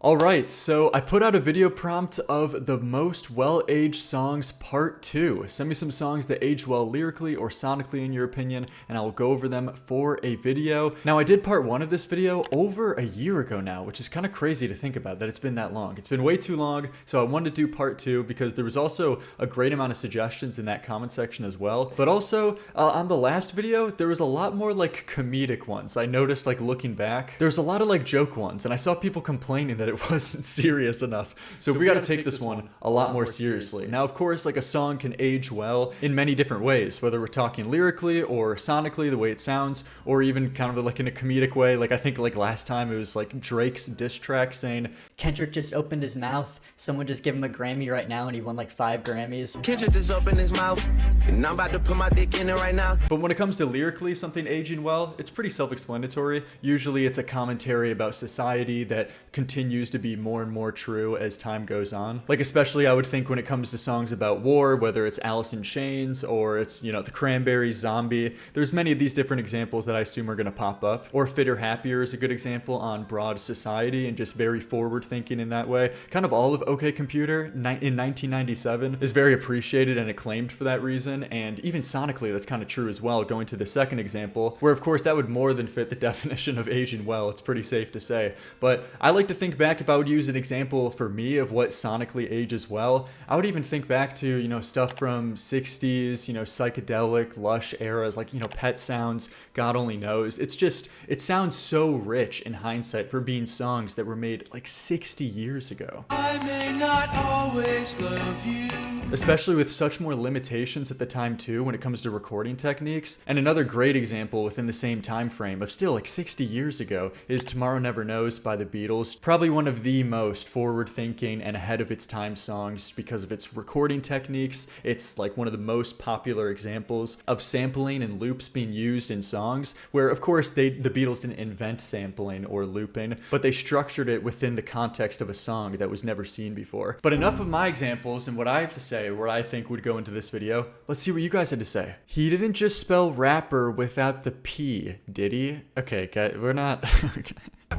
Alright, so I put out a video prompt of the most well-aged songs part 2. Send me some songs that aged well lyrically or sonically in your opinion, and I will go over them for a video. Now I did part 1 of this video over a year ago now, which is kind of crazy to think about that it's been that long. It's been way too long, so I wanted to do part 2 because there was also a great amount of suggestions in that comment section as well. But also, on the last video, there was a lot more like comedic ones. I noticed like looking back, there's a lot of like joke ones, and I saw people complaining that it wasn't serious enough. So we got to take this one a lot more seriously. Now, of course, like a song can age well in many different ways, whether we're talking lyrically or sonically, the way it sounds, or even kind of like in a comedic way. Like I think like last time it was like Drake's diss track saying, Kendrick just opened his mouth. Someone just gave him a Grammy right now and he won like 5 Grammys. Kendrick just opened his mouth and I'm about to put my dick in it right now. But when it comes to lyrically something aging well, it's pretty self-explanatory. Usually it's a commentary about society that continues to be more and more true as time goes on. Like especially I would think when it comes to songs about war, whether it's Alice in Chains or it's, you know, the Cranberries, Zombie, there's many of these different examples that I assume are going to pop up. Or Fitter Happier is a good example on broad society and just very forward thinking in that way. Kind of all of OK Computer in 1997 is very appreciated and acclaimed for that reason, and even sonically that's kind of true as well, going to the second example, where of course that would more than fit the definition of aging well, it's pretty safe to say. But I like to think back, if I would use an example for me of what sonically ages well, I would even think back to, you know, stuff from 60s, you know, psychedelic, lush eras, like, you know, Pet Sounds, God Only Knows. It's just, it sounds so rich in hindsight for being songs that were made like 60 years ago. I may not always love you. Especially with such more limitations at the time too when it comes to recording techniques. And another great example within the same time frame of still like 60 years ago is Tomorrow Never Knows by the Beatles. Probably one of the most forward-thinking and ahead of its time songs because of its recording techniques. It's like one of the most popular examples of sampling and loops being used in songs, where of course the Beatles didn't invent sampling or looping, but they structured it within the context of a song that was never seen before. But enough of my examples and what I have to say, what I think would go into this video. Let's see what you guys had to say. He didn't just spell rapper without the P, did he? Okay, guys, we're not... Okay.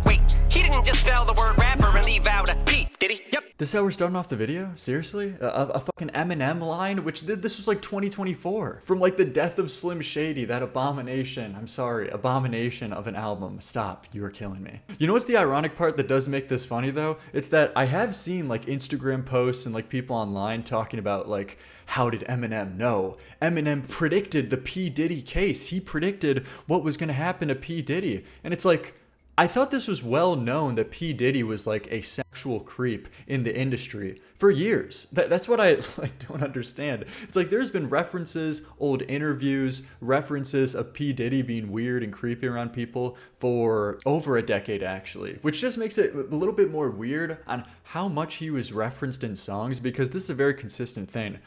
Wait, he didn't just spell the word rapper and leave out a P, did he? Yep. This is how we're starting off the video? Seriously? A fucking Eminem line? Which this was like 2024. From like the death of Slim Shady, that abomination, I'm sorry, abomination of an album. Stop, you are killing me. You know what's the ironic part that does make this funny though? It's that I have seen like Instagram posts and like people online talking about like, how did Eminem know? Eminem predicted the P. Diddy case. He predicted what was gonna happen to P. Diddy. And it's like, I thought this was well known that P. Diddy was like a sexual creep in the industry for years. That's what I like don't understand. It's like there's been references, old interviews, references of P. Diddy being weird and creepy around people for over a decade actually, which just makes it a little bit more weird on how much he was referenced in songs, because this is a very consistent thing.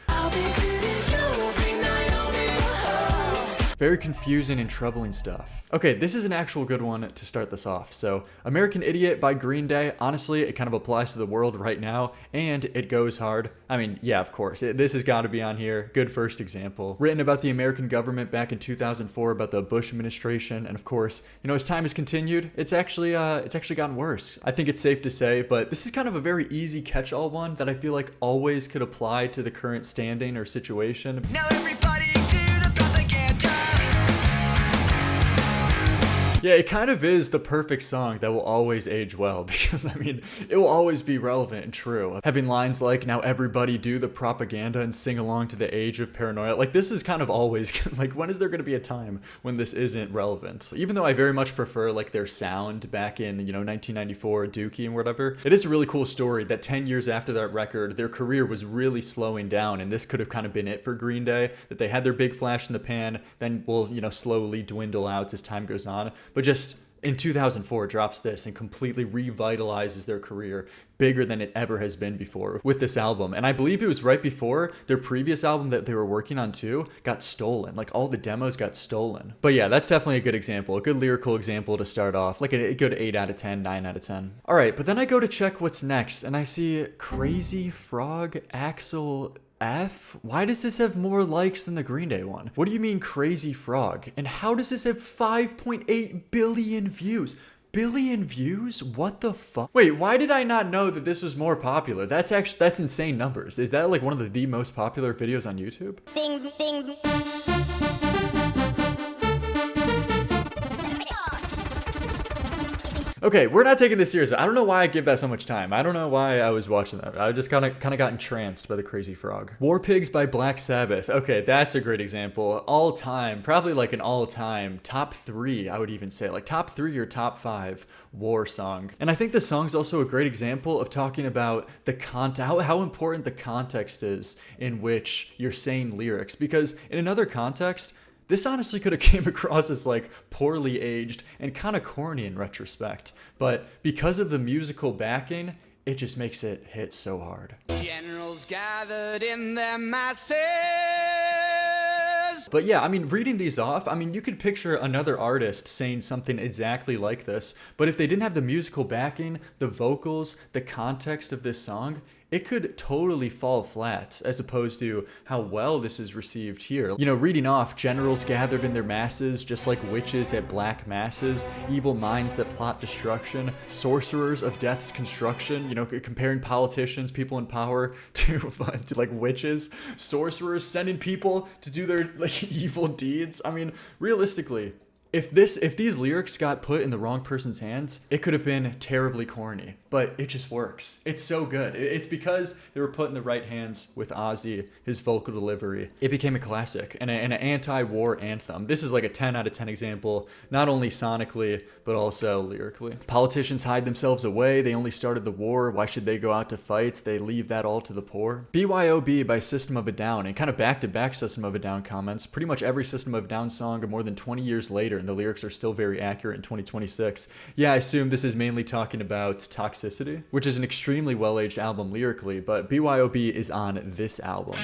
Very confusing and troubling stuff. Okay, this is an actual good one to start this off. So, American Idiot by Green Day, honestly, it kind of applies to the world right now, and it goes hard. I mean, yeah, of course, this has got to be on here. Good first example. Written about the American government back in 2004, about the Bush administration, and of course, you know, as time has continued, it's actually gotten worse. I think it's safe to say, but this is kind of a very easy catch-all one that I feel like always could apply to the current standing or situation. Now everybody to the propaganda. Yeah, it kind of is the perfect song that will always age well, because I mean, it will always be relevant and true. Having lines like, now everybody do the propaganda and sing along to the age of paranoia, like this is kind of always, like when is there going to be a time when this isn't relevant? Even though I very much prefer like their sound back in, you know, 1994, Dookie and whatever, it is a really cool story that 10 years after that record, their career was really slowing down, and this could have kind of been it for Green Day, that they had their big flash in the pan, then will, you know, slowly dwindle out as time goes on. But just in 2004 drops this and completely revitalizes their career bigger than it ever has been before with this album. And I believe it was right before their previous album that they were working on too got stolen. Like all the demos got stolen. But yeah, that's definitely a good example, a good lyrical example to start off, like a good 8 out of 10, 9 out of 10. All right, but then I go to check what's next and I see Crazy Frog Axel F? Why does this have more likes than the Green Day one? What do you mean Crazy Frog? And how does this have 5.8 billion views? billion views? What the fuck? Wait, why did I not know that this was more popular? That's insane numbers. Is that like one of the most popular videos on YouTube? Ding, ding. Okay, we're not taking this seriously. I don't know why I give that so much time. I don't know why I was watching that. I just kind of got entranced by the crazy frog. War Pigs by Black Sabbath. Okay, that's a great example. All time, probably like an all-time top 3, I would even say. Like top 3 or top 5 war song. And I think the song's also a great example of talking about the how important the context is in which you're saying lyrics. Because in another context, this honestly could have came across as like poorly aged and kind of corny in retrospect, but because of the musical backing, it just makes it hit so hard. Generals gathered in their masses. But yeah, I mean, reading these off, I mean, you could picture another artist saying something exactly like this, but if they didn't have the musical backing, the vocals, the context of this song, it could totally fall flat as opposed to how well this is received here. You know, reading off, generals gathered in their masses, just like witches at black masses, evil minds that plot destruction, sorcerers of death's construction, you know, comparing politicians, people in power to like witches, sorcerers sending people to do their like evil deeds. I mean, realistically, if these lyrics got put in the wrong person's hands, it could have been terribly corny, but it just works. It's so good. It's because they were put in the right hands with Ozzy, his vocal delivery. It became a classic and an anti-war anthem. This is like a 10 out of 10 example, not only sonically, but also lyrically. Politicians hide themselves away. They only started the war. Why should they go out to fight? They leave that all to the poor. BYOB by System of a Down, and kind of back-to-back System of a Down comments. Pretty much every System of a Down song more than 20 years later, and the lyrics are still very accurate in 2026. Yeah, I assume this is mainly talking about Toxicity, which is an extremely well-aged album lyrically, but BYOB is on this album.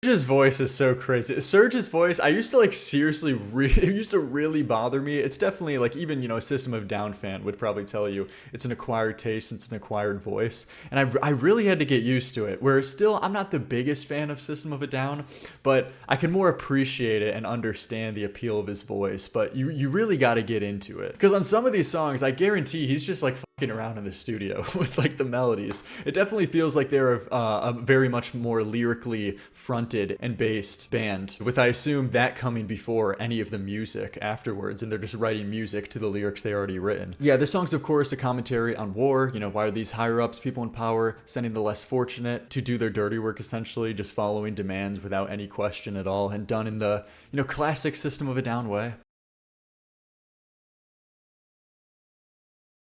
Serge's voice is so crazy. Serge's voice, I used to like seriously, it used to really bother me. It's definitely like, even, you know, a System of a Down fan would probably tell you it's an acquired taste, it's an acquired voice. And I really had to get used to it, where still, I'm not the biggest fan of System of a Down, but I can more appreciate it and understand the appeal of his voice. But you really got to get into it. Because on some of these songs, I guarantee he's just like fucking around in the studio with like the melodies. It definitely feels like they're a very much more lyrically fronted and based band, with I assume that coming before any of the music afterwards, and they're just writing music to the lyrics they already written. Yeah, this song's of course a commentary on war. You know, why are these higher ups, people in power, sending the less fortunate to do their dirty work, essentially just following demands without any question at all, and done in the, you know, classic System of a Down way.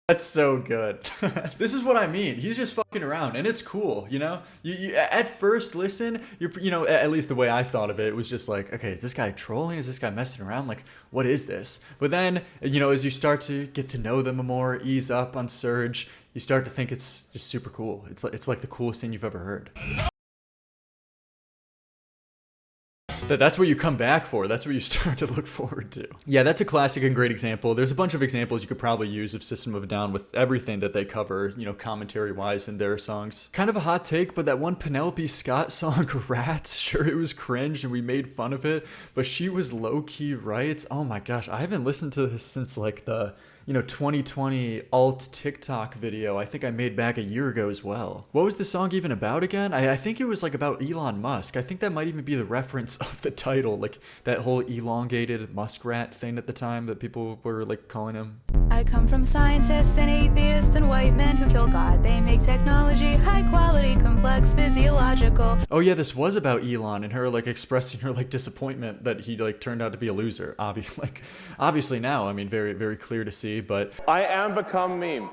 That's so good. This is what I mean. He's just fucking around, and it's cool, you know? You at first listen, you know, at least the way I thought of it, was just like, okay, is this guy trolling? Is this guy messing around? Like, what is this? But then, you know, as you start to get to know them more, ease up on Surge, you start to think it's just super cool. It's like the coolest thing you've ever heard. That's what you come back for. That's what you start to look forward to. Yeah, that's a classic and great example. There's a bunch of examples you could probably use of System of a Down with everything that they cover, you know, commentary-wise in their songs. Kind of a hot take, but that one Penelope Scott song, Rats, sure, it was cringe and we made fun of it, but she was low-key right. Oh my gosh, I haven't listened to this since like the, you know, 2020 alt TikTok video I think I made back a year ago as well. What was the song even about again? I think it was like about Elon Musk. I think that might even be the reference of the title, like that whole elongated muskrat thing at the time that people were like calling him. I come from scientists and atheists and white men who kill God. They make technology high quality, complex, physiological. Oh yeah, this was about Elon and her like expressing her like disappointment that he like turned out to be a loser. Obviously now, I mean, very, very clear to see, but I am become meme.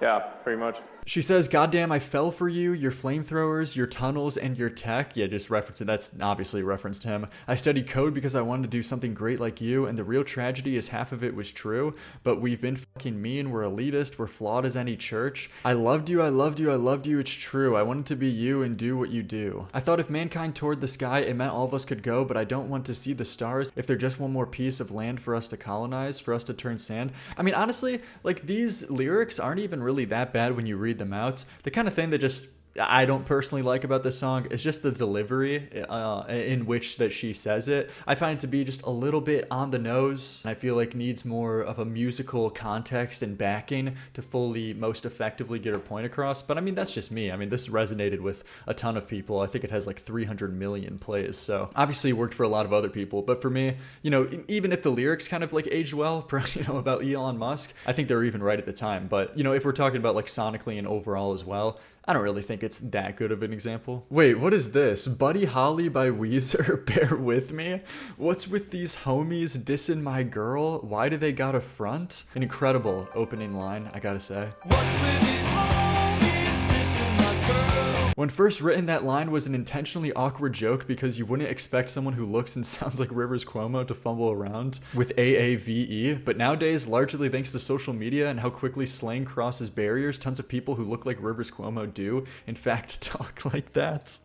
Yeah, pretty much. She says, "Goddamn, I fell for you, your flamethrowers, your tunnels, and your tech." Yeah, just referencing, that's obviously a reference to him. "I studied code because I wanted to do something great like you, and the real tragedy is half of it was true, but we've been fucking mean, we're elitist, we're flawed as any church. I loved you, I loved you, I loved you, it's true. I wanted to be you and do what you do. I thought if mankind toured the sky, it meant all of us could go, but I don't want to see the stars if they're just one more piece of land for us to colonize, for us to turn sand." I mean, honestly, like, these lyrics aren't even really that bad when you read them out. The kind of thing that just I don't personally like about this song is just the delivery in which that she says it. I find it to be just a little bit on the nose. I feel like needs more of a musical context and backing to fully most effectively get her point across. But I mean, that's just me. I mean, this resonated with a ton of people. I think it has like 300 million plays. So obviously it worked for a lot of other people. But for me, you know, even if the lyrics kind of like aged well, you know, about Elon Musk, I think they were even right at the time. But, you know, if we're talking about like sonically and overall as well, I don't really think it's that good of an example. Wait, what is this? Buddy Holly by Weezer, Bear With Me? What's with these homies dissing my girl? Why do they got a front? An incredible opening line, I gotta say. What's with these homies dissing my girl? When first written, that line was an intentionally awkward joke because you wouldn't expect someone who looks and sounds like Rivers Cuomo to fumble around with AAVE, but nowadays, largely thanks to social media and how quickly slang crosses barriers, tons of people who look like Rivers Cuomo do, in fact, talk like that.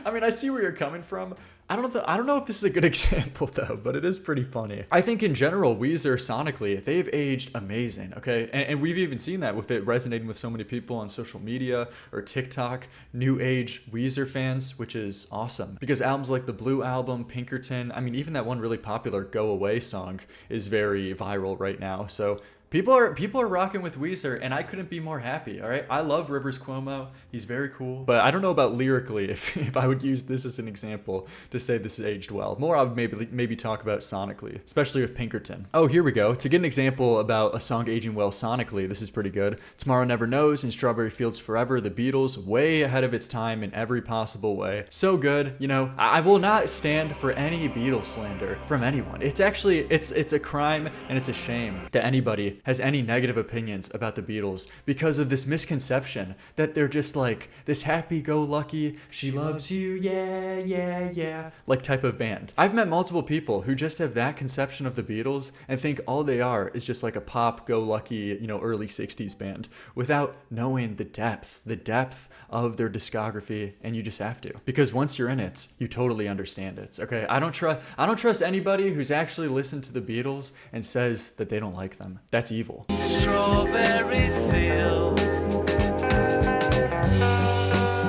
I mean, I see where you're coming from. I don't know if this is a good example though, but it is pretty funny. I think in general, Weezer sonically, they've aged amazing, okay? And we've even seen that with it resonating with so many people on social media or TikTok, new age Weezer fans, which is awesome. Because albums like the Blue Album, Pinkerton, I mean, even that one really popular Go Away song is very viral right now. So People are rocking with Weezer, and I couldn't be more happy, all right? I love Rivers Cuomo. He's very cool. But I don't know about lyrically if I would use this as an example to say this is aged well. More I would maybe talk about sonically, especially with Pinkerton. Oh, here we go. To get an example about a song aging well sonically, this is pretty good. Tomorrow Never Knows and Strawberry Fields Forever, the Beatles, way ahead of its time in every possible way. So good. You know, I will not stand for any Beatles slander from anyone. It's actually, it's a crime and it's a shame that anybody has any negative opinions about the Beatles because of this misconception that they're just like this happy-go-lucky, she loves you, yeah, yeah, yeah, like type of band. I've met multiple people who just have that conception of the Beatles and think all they are is just like a pop-go-lucky, you know, early 60s band without knowing the depth of their discography, and you just have to. Because once you're in it, you totally understand it, okay? I don't trust anybody who's actually listened to the Beatles and says that they don't like them. That's evil. Strawberry Fields.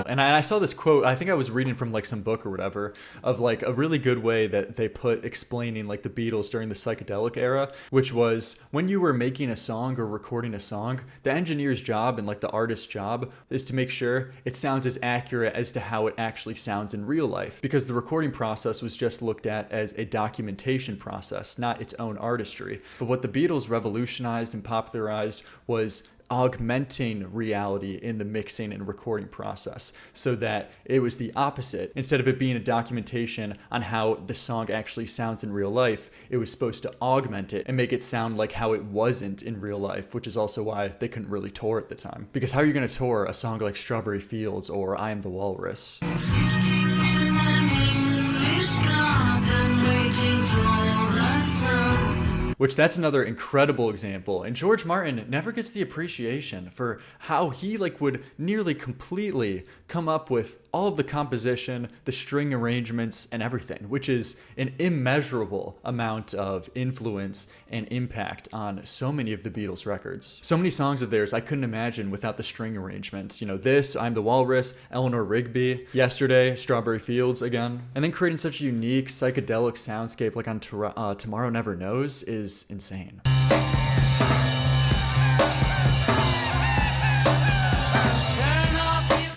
And I saw this quote, I think I was reading from like some book or whatever, of like a really good way that they put explaining like the Beatles during the psychedelic era, which was when you were making a song or recording a song, the engineer's job and like the artist's job is to make sure it sounds as accurate as to how it actually sounds in real life, because the recording process was just looked at as a documentation process, not its own artistry. But what the Beatles revolutionized and popularized was augmenting reality in the mixing and recording process so that it was the opposite. Instead of it being a documentation on how the song actually sounds in real life, it was supposed to augment it and make it sound like how it wasn't in real life, which is also why they couldn't really tour at the time. Because how are you going to tour a song like Strawberry Fields or I Am the Walrus? Sitting in an English garden waiting for the sun. Which that's another incredible example. And George Martin never gets the appreciation for how he like would nearly completely come up with all of the composition, the string arrangements, and everything, which is an immeasurable amount of influence and impact on so many of the Beatles records. So many songs of theirs I couldn't imagine without the string arrangements. You know, this, I'm the Walrus, Eleanor Rigby, Yesterday, Strawberry Fields again. And then creating such a unique psychedelic soundscape like on Tomorrow Never Knows is insane.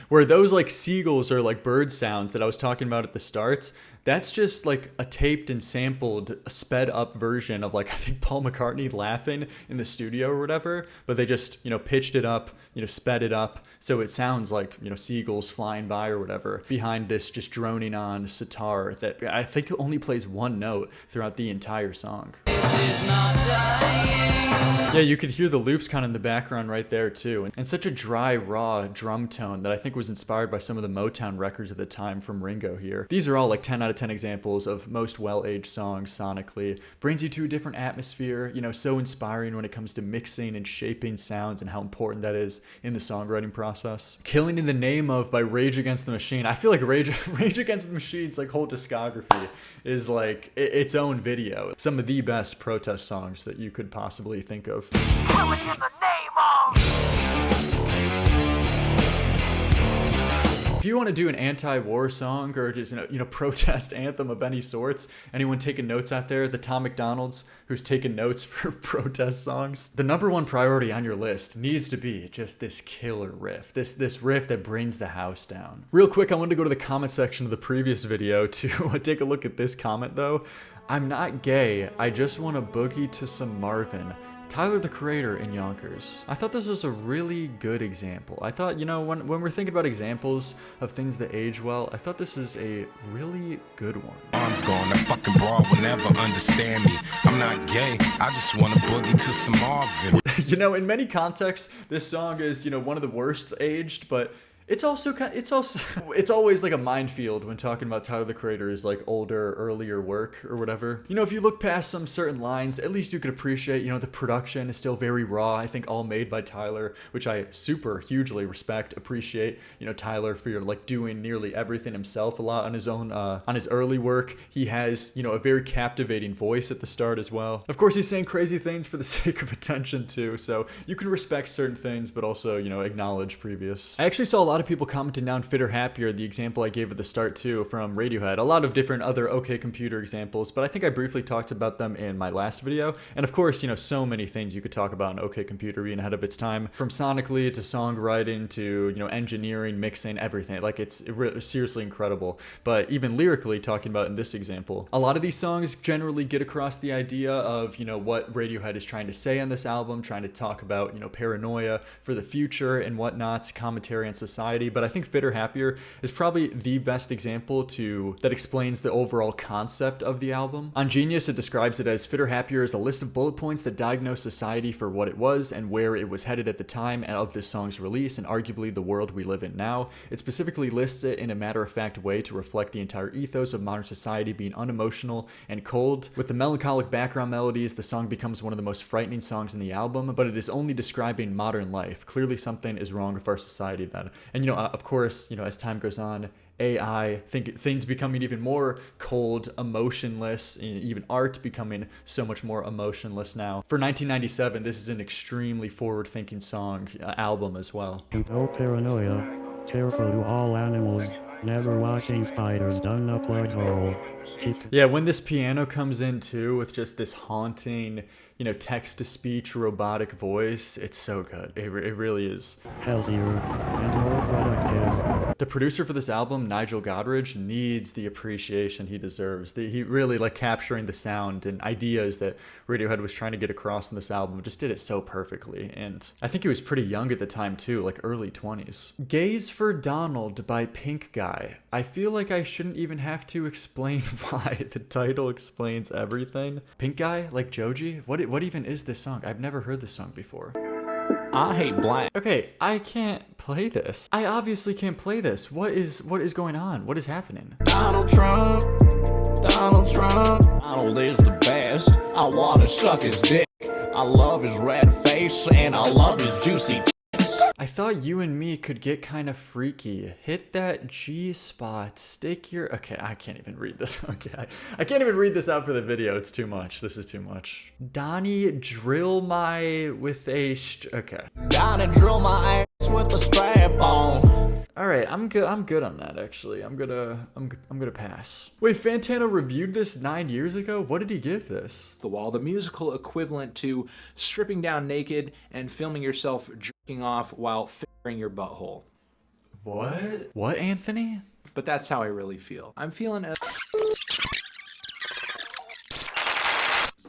Where those like seagulls or like bird sounds that I was talking about at the start, that's just like a taped and sampled, sped up version of like, I think Paul McCartney laughing in the studio or whatever, but they just, you know, pitched it up, you know, sped it up. So it sounds like, you know, seagulls flying by or whatever behind this just droning on sitar that I think only plays one note throughout the entire song. Yeah, you could hear the loops kind of in the background right there too. And such a dry, raw drum tone that I think was inspired by some of the Motown records at the time from Ringo here. These are all like 10 out of 10 examples of most well-aged songs sonically. Brings you to a different atmosphere, you know, so inspiring when it comes to mixing and shaping sounds and how important that is in the songwriting process. Killing in the Name of by Rage Against the Machine. I feel like Rage Against the Machine's like whole discography is like its own video. Some of the best protest songs that you could possibly think of. Killing in the Name of... you want to do an anti-war song or just protest anthem of any sorts, anyone taking notes out there, the Tom McDonald's who's taking notes for protest songs, the number one priority on your list needs to be just this killer riff, this riff that brings the house down. Real quick, I wanted to go to the comment section of the previous video to take a look at this comment though. I'm not gay, I just want to boogie to some Marvin. Tyler the Creator in Yonkers. I thought this was a really good example. I thought, when we're thinking about examples of things that age well, I thought this is a really good one. Arms gone, that fucking broad will never understand me. I'm not gay, I just want to boogie to some Marvin. In many contexts, this song is, one of the worst aged, but it's always like a minefield when talking about Tyler the Creator's like older, earlier work or whatever. If you look past some certain lines, at least you could appreciate, the production is still very raw. I think all made by Tyler, which I super hugely respect, appreciate, Tyler for like doing nearly everything himself a lot on his own, on his early work. He has, a very captivating voice at the start as well. Of course, he's saying crazy things for the sake of attention too. So you can respect certain things, but also, acknowledge previous. I actually saw a lot of people commenting down Fitter Happier, the example I gave at the start too from Radiohead. A lot of different other OK Computer examples, but I think I briefly talked about them in my last video. And of course, so many things you could talk about in OK Computer being ahead of its time, from sonically to songwriting to, engineering, mixing, everything. Like it's seriously incredible. But even lyrically, talking about in this example, a lot of these songs generally get across the idea of, what Radiohead is trying to say on this album, trying to talk about, paranoia for the future and whatnot, commentary on society. But I think Fitter Happier is probably the best example that explains the overall concept of the album. On Genius, it describes it as Fitter Happier is a list of bullet points that diagnose society for what it was and where it was headed at the time of this song's release, and arguably the world we live in now. It specifically lists it in a matter-of-fact way to reflect the entire ethos of modern society being unemotional and cold. With the melancholic background melodies, the song becomes one of the most frightening songs in the album, but it is only describing modern life. Clearly something is wrong with our society then. And of course, as time goes on, AI, things becoming even more cold, emotionless, and even art becoming so much more emotionless now. For 1997, this is an extremely forward-thinking song, album as well. No paranoia, careful to all animals, never watching spiders down the plug hole. Yeah, when this piano comes in too with just this haunting, text-to-speech robotic voice, it's so good. It really is. Healthier and more productive. The producer for this album, Nigel Godrich, needs the appreciation he deserves. He really, capturing the sound and ideas that Radiohead was trying to get across in this album, just did it so perfectly. And I think he was pretty young at the time too, like early 20s. Gaze for Donald by Pink Guy. I feel like I shouldn't even have to explain why. The title explains everything. Pink Guy, like Joji? What even is this song? I've never heard this song before. I hate black. Okay, I can't play this. I obviously can't play this. What is going on? What is happening? Donald Trump. Donald is the best. I want to suck his dick. I love his red face and I love his juicy. I thought you and me could get kind of freaky. Hit that G spot. Stick your... Okay, I can't even read this. Okay, I can't even read this out for the video. It's too much. This is too much. Donnie, drill my with a... Okay. Donnie, drill my ass with a strap on. All right, I'm good on that actually. I'm gonna pass. Wait, Fantano reviewed this 9 years ago? What did he give this? The Wall, the musical equivalent to stripping down naked and filming yourself jerking off while fingering your butthole. What? What, Anthony? But that's how I really feel. I'm feeling a...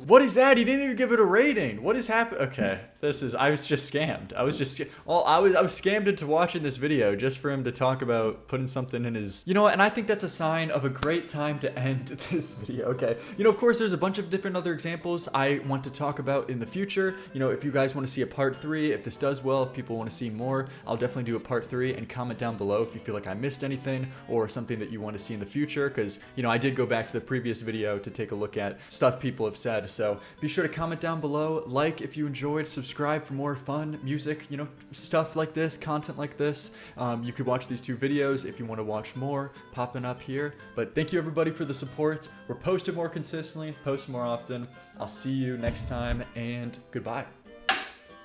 What is that? He didn't even give it a rating. What is happening? Okay, I was just scammed. I was scammed into watching this video just for him to talk about putting something in his... You know what? And I think that's a sign of a great time to end this video. Okay. Of course, there's a bunch of different other examples I want to talk about in the future. If you guys want to see a part 3, if this does well, if people want to see more, I'll definitely do a part 3, and comment down below if you feel like I missed anything or something that you want to see in the future. Because, I did go back to the previous video to take a look at stuff people have said. So be sure to comment down below, like if you enjoyed, subscribe for more fun music, stuff like this, content like this. You could watch these 2 videos if you want to watch more popping up here. But thank you everybody for the support. We're posting more consistently, post more often. I'll see you next time, and goodbye.